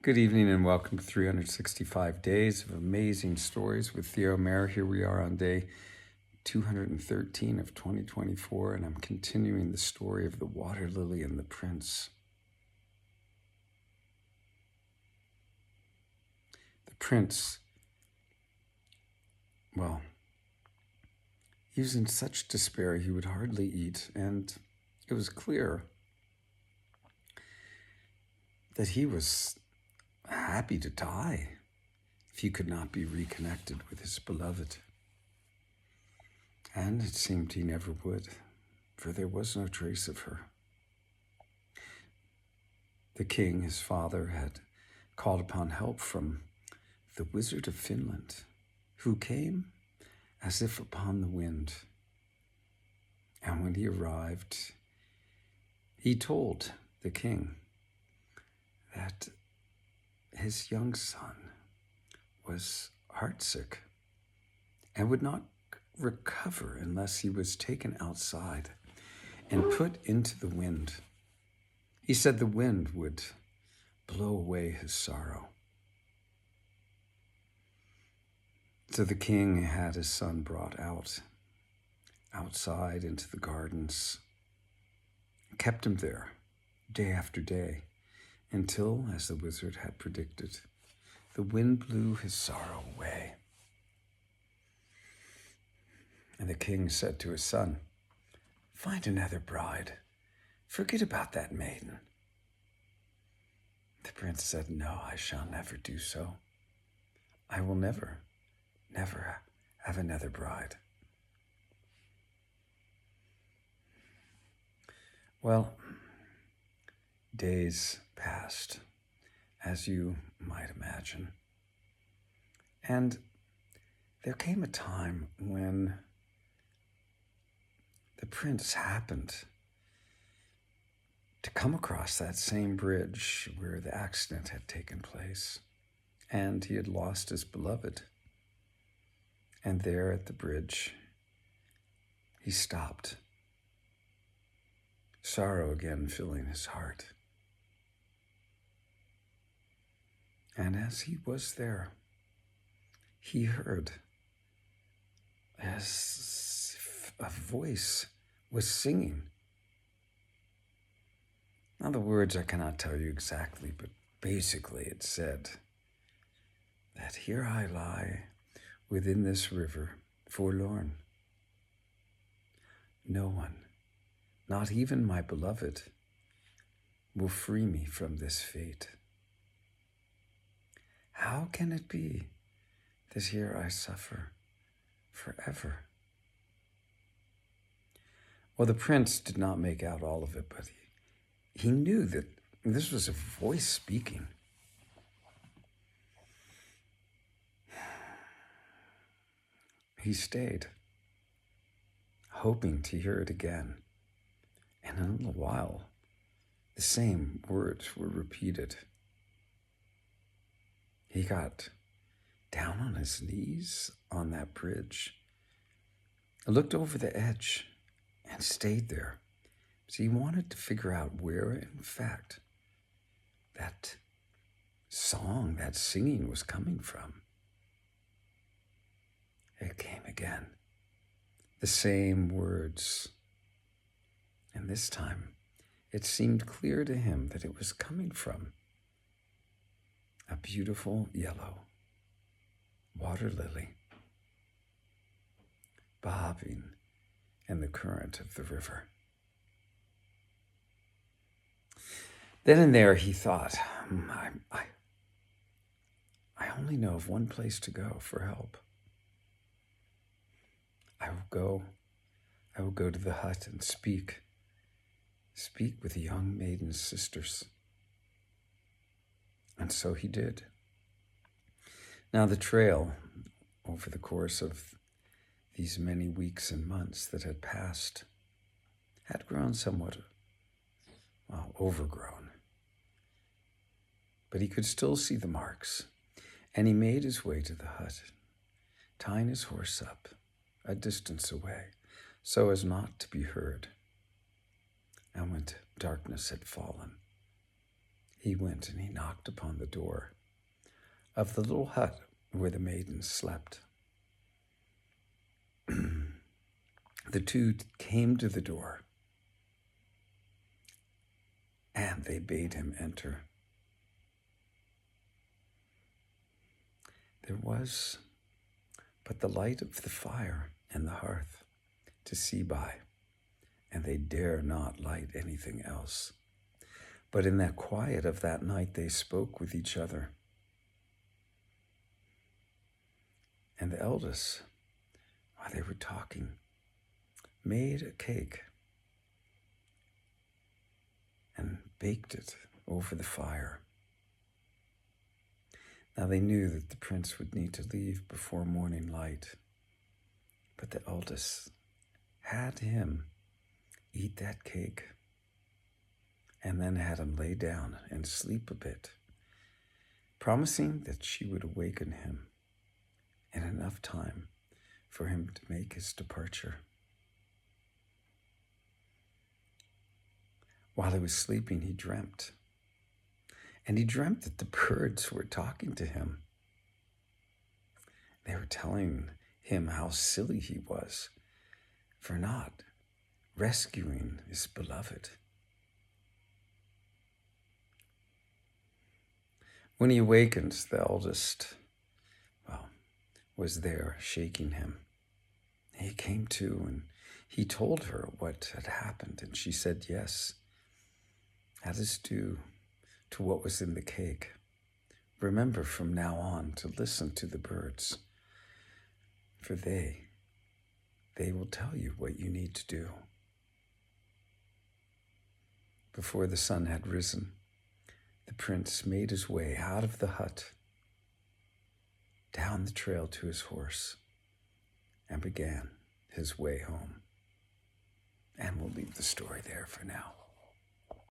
Good evening and welcome to 365 Days of Amazing Stories with Theo Mayer. Here we are on day 213 of 2024, and I'm continuing the story of the water lily and the prince. The prince, well, he was in such despair he would hardly eat, and it was clear that he was happy to die if he could not be reconnected with his beloved. And it seemed he never would, for there was no trace of her. The king, his father, had called upon help from the Wizard of Finland, who came as if upon the wind. And when he arrived, he told the king that his young son was heartsick and would not recover unless he was taken outside and put into the wind. He said the wind would blow away his sorrow. So the king had his son brought outside into the gardens, kept him there day after day, until, as the wizard had predicted, the wind blew his sorrow away. And the king said to his son, "Find another bride. Forget about that maiden." The prince said, "No, I shall never do so. I will never have another bride." Well, days passed, as you might imagine. And there came a time when the prince happened to come across that same bridge where the accident had taken place, and he had lost his beloved. And there at the bridge, he stopped, sorrow again filling his heart. And as he was there, he heard as if a voice was singing. Now the words I cannot tell you exactly, but basically it said that here I lie within this river, forlorn. No one, not even my beloved, will free me from this fate. How can it be that here I suffer forever? Well, the prince did not make out all of it, but he knew that this was a voice speaking. He stayed, hoping to hear it again. And in a little while, the same words were repeated. He got down on his knees on that bridge, looked over the edge, and stayed there. So he wanted to figure out where, in fact, that song, that singing was coming from. It came again. The same words. And this time, it seemed clear to him that it was coming from a beautiful yellow water lily bobbing in the current of the river. Then and there he thought, I only know of one place to go for help. I will go to the hut and speak with the young maiden's sisters. And so he did. Now the trail, over the course of these many weeks and months that had passed, had grown somewhat, overgrown. But he could still see the marks, and he made his way to the hut, tying his horse up a distance away so as not to be heard. And when darkness had fallen, he went and he knocked upon the door of the little hut where the maidens slept. The two came to the door, and they bade him enter. There was but the light of the fire and the hearth to see by, and they dare not light anything else. But in that quiet of that night they spoke with each other. And the eldest, while they were talking, made a cake and baked it over the fire. Now they knew that the prince would need to leave before morning light, but the eldest had him eat that cake and then had him lay down and sleep a bit, promising that she would awaken him in enough time for him to make his departure. While he was sleeping, he dreamt. And he dreamt that the birds were talking to him. They were telling him how silly he was for not rescuing his beloved. When he awakened, the eldest, was there shaking him. He came to and he told her what had happened, and she said, yes, that is due to what was in the cake. Remember from now on to listen to the birds, for they will tell you what you need to do. Before the sun had risen, the prince made his way out of the hut, down the trail to his horse, and began his way home. And we'll leave the story there for now.